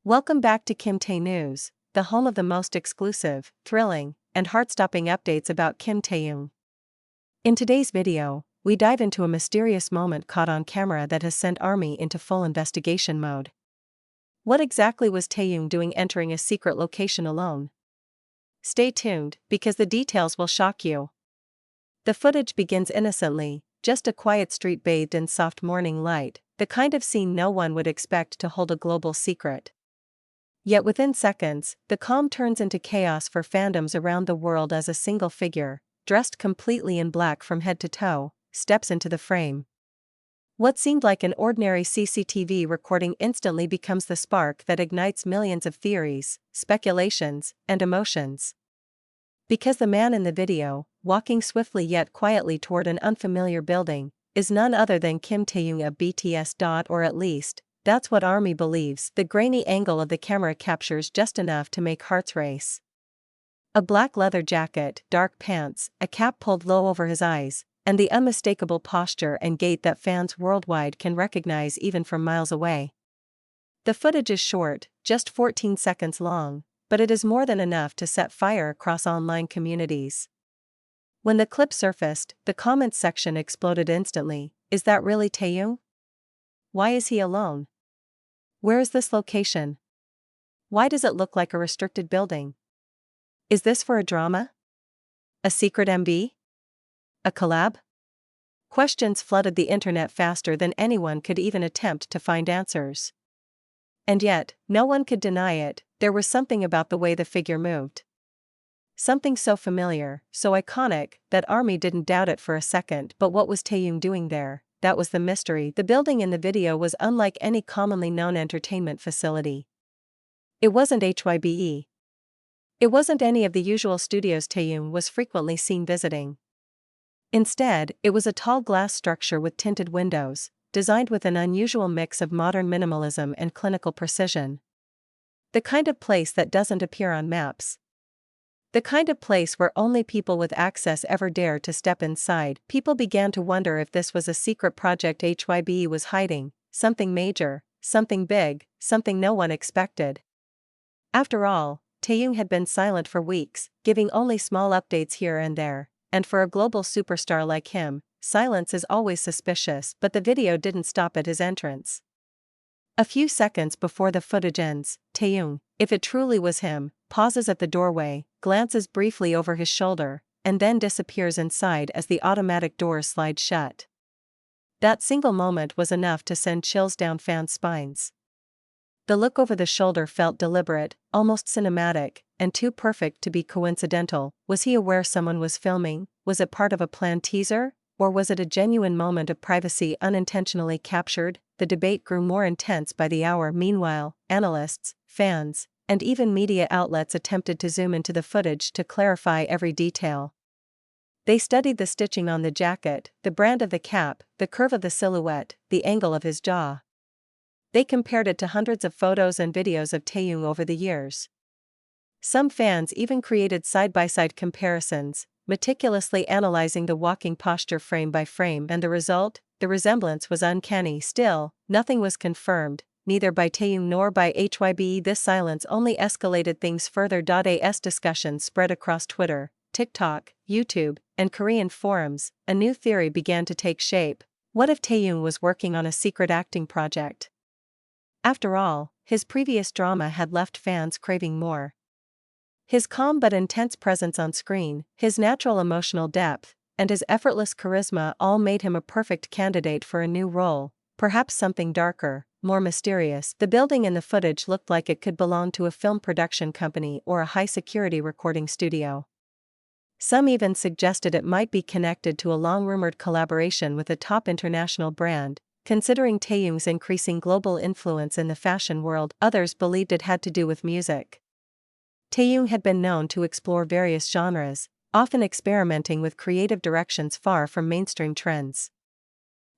Welcome back to Kim Tae News, the home of the most exclusive, thrilling, and heart-stopping updates about Kim Taehyung. In today's video, we dive into a mysterious moment caught on camera that has sent ARMY into full investigation mode. What exactly was Taehyung doing entering a secret location alone? Stay tuned, because the details will shock you. The footage begins innocently, just a quiet street bathed in soft morning light, the kind of scene no one would expect to hold a global secret. Yet within seconds, the calm turns into chaos for fandoms around the world as a single figure, dressed completely in black from head to toe, steps into the frame. What seemed like an ordinary CCTV recording instantly becomes the spark that ignites millions of theories, speculations, and emotions. Because the man in the video, walking swiftly yet quietly toward an unfamiliar building, is none other than Kim Taehyung of BTS. Or at least, that's what ARMY believes. The grainy angle of the camera captures just enough to make hearts race. A black leather jacket, dark pants, a cap pulled low over his eyes, and the unmistakable posture and gait that fans worldwide can recognize even from miles away. The footage is short, just 14 seconds long, but it is more than enough to set fire across online communities. When the clip surfaced, the comments section exploded instantly. Is that really Taehyung? Why is he alone? Where is this location? Why does it look like a restricted building? Is this for a drama? A secret MV? A collab? Questions flooded the internet faster than anyone could even attempt to find answers. And yet, no one could deny it, there was something about the way the figure moved. Something so familiar, so iconic, that ARMY didn't doubt it for a second. But what was Taehyung doing there? That was the mystery. The building in the video was unlike any commonly known entertainment facility. It wasn't HYBE. It wasn't any of the usual studios Taehyung was frequently seen visiting. Instead, it was a tall glass structure with tinted windows, designed with an unusual mix of modern minimalism and clinical precision. The kind of place that doesn't appear on maps. The kind of place where only people with access ever dare to step inside. People began to wonder if this was a secret project HYBE was hiding, something major, something big, something no one expected. After all, Taehyung had been silent for weeks, giving only small updates here and there, and for a global superstar like him, silence is always suspicious. But the video didn't stop at his entrance. A few seconds before the footage ends, Taehyung, if it truly was him, pauses at the doorway, glances briefly over his shoulder, and then disappears inside as the automatic doors slide shut. That single moment was enough to send chills down fans' spines. The look over the shoulder felt deliberate, almost cinematic, and too perfect to be coincidental. Was he aware someone was filming? Was it part of a planned teaser? Or was it a genuine moment of privacy unintentionally captured? The debate grew more intense by the hour. Meanwhile, analysts, fans, and even media outlets attempted to zoom into the footage to clarify every detail. They studied the stitching on the jacket, the brand of the cap, the curve of the silhouette, the angle of his jaw. They compared it to hundreds of photos and videos of Taehyung over the years. Some fans even created side-by-side comparisons, meticulously analyzing the walking posture frame by frame, and the result? The resemblance was uncanny. Still, nothing was confirmed, neither by Taehyung nor by HYBE. This silence only escalated things further. As discussions spread across Twitter, TikTok, YouTube, and Korean forums, a new theory began to take shape. What if Taehyung was working on a secret acting project? After all, his previous drama had left fans craving more. His calm but intense presence on screen, his natural emotional depth, and his effortless charisma all made him a perfect candidate for a new role, perhaps something darker, more mysterious. The building in the footage looked like it could belong to a film production company or a high-security recording studio. Some even suggested it might be connected to a long-rumored collaboration with a top international brand. Considering Taehyung's increasing global influence in the fashion world, others believed it had to do with music. Taehyung had been known to explore various genres, often experimenting with creative directions far from mainstream trends.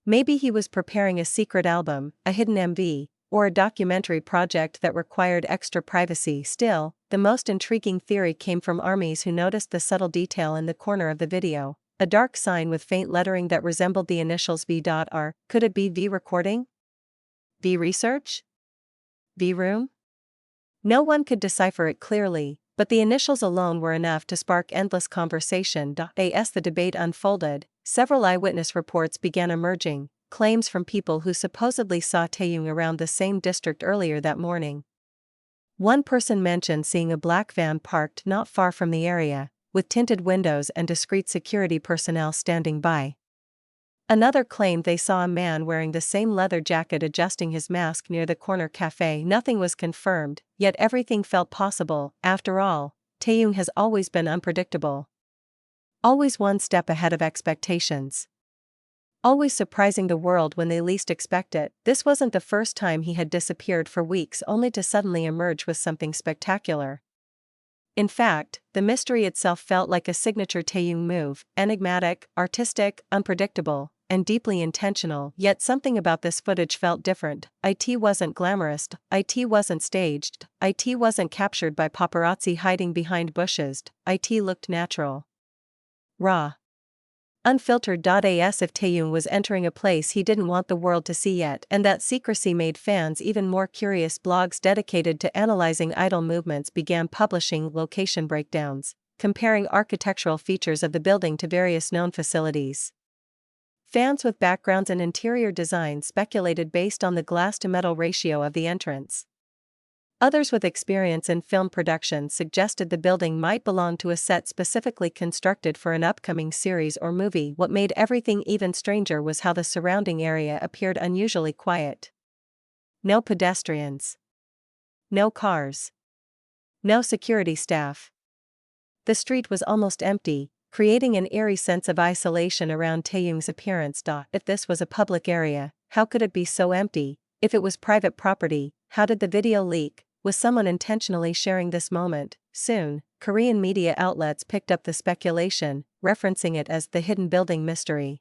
Maybe he was preparing a secret album, a hidden MV, or a documentary project that required extra privacy. Still, the most intriguing theory came from ARMYs who noticed the subtle detail in the corner of the video, a dark sign with faint lettering that resembled the initials V.R. Could it be V recording? V research? V room? No one could decipher it clearly, but the initials alone were enough to spark endless conversation. As the debate unfolded, several eyewitness reports began emerging, claims from people who supposedly saw Taehyung around the same district earlier that morning. One person mentioned seeing a black van parked not far from the area, with tinted windows and discreet security personnel standing by. Another claimed they saw a man wearing the same leather jacket adjusting his mask near the corner cafe. Nothing was confirmed, yet everything felt possible. After all, Taehyung has always been unpredictable. Always one step ahead of expectations. Always surprising the world when they least expect it. This wasn't the first time he had disappeared for weeks only to suddenly emerge with something spectacular. In fact, the mystery itself felt like a signature Taehyung move, enigmatic, artistic, unpredictable, and deeply intentional. Yet something about this footage felt different. It wasn't glamorous, it wasn't staged, it wasn't captured by paparazzi hiding behind bushes, it looked natural. Raw. Unfiltered. As if Taehyung was entering a place he didn't want the world to see yet, and that secrecy made fans even more curious. Blogs dedicated to analyzing idol movements began publishing location breakdowns, comparing architectural features of the building to various known facilities. Fans with backgrounds in interior design speculated based on the glass-to-metal ratio of the entrance. Others with experience in film production suggested the building might belong to a set specifically constructed for an upcoming series or movie. What made everything even stranger was how the surrounding area appeared unusually quiet. No pedestrians. No cars. No security staff. The street was almost empty, creating an eerie sense of isolation around Taehyung's appearance. If this was a public area, how could it be so empty? If it was private property, how did the video leak? Was someone intentionally sharing this moment? Soon, Korean media outlets picked up the speculation, referencing it as the hidden building mystery.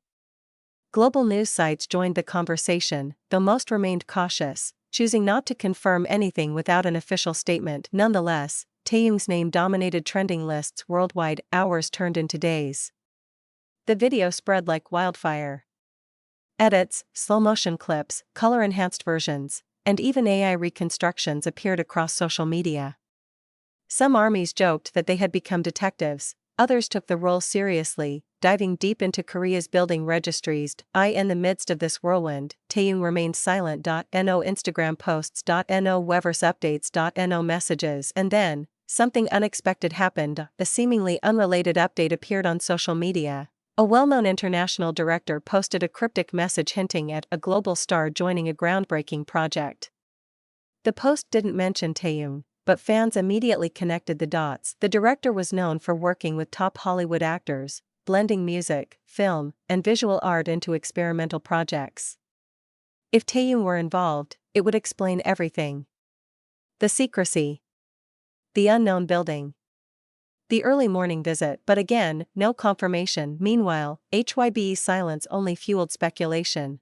Global news sites joined the conversation, though most remained cautious, choosing not to confirm anything without an official statement. Nonetheless, Taehyung's name dominated trending lists worldwide. Hours turned into days. The video spread like wildfire. Edits, slow-motion clips, color-enhanced versions, and even AI reconstructions appeared across social media. Some armies joked that they had become detectives, others took the role seriously, diving deep into Korea's building registries. In the midst of this whirlwind, Taehyung remained silent. No Instagram posts. No Weverse updates. No messages. And then, something unexpected happened. A seemingly unrelated update appeared on social media. A well-known international director posted a cryptic message hinting at a global star joining a groundbreaking project. The post didn't mention Taehyung, but fans immediately connected the dots. The director was known for working with top Hollywood actors, blending music, film, and visual art into experimental projects. If Taehyung were involved, it would explain everything. The secrecy. The unknown building. The early morning visit, but again, no confirmation. Meanwhile, HYBE's silence only fueled speculation.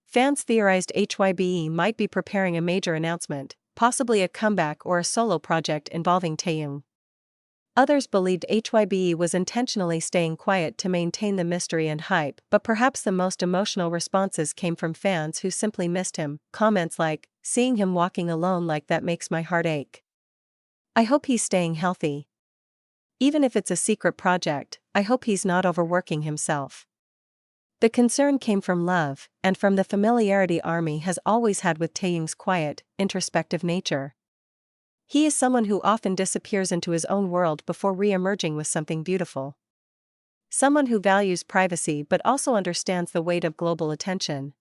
Fans theorized HYBE might be preparing a major announcement, possibly a comeback or a solo project involving Taehyung. Others believed HYBE was intentionally staying quiet to maintain the mystery and hype, but perhaps the most emotional responses came from fans who simply missed him. Comments like, "Seeing him walking alone like that makes my heart ache. I hope he's staying healthy. Even if it's a secret project, I hope he's not overworking himself." The concern came from love, and from the familiarity ARMY has always had with Taehyung's quiet, introspective nature. He is someone who often disappears into his own world before re-emerging with something beautiful. Someone who values privacy but also understands the weight of global attention.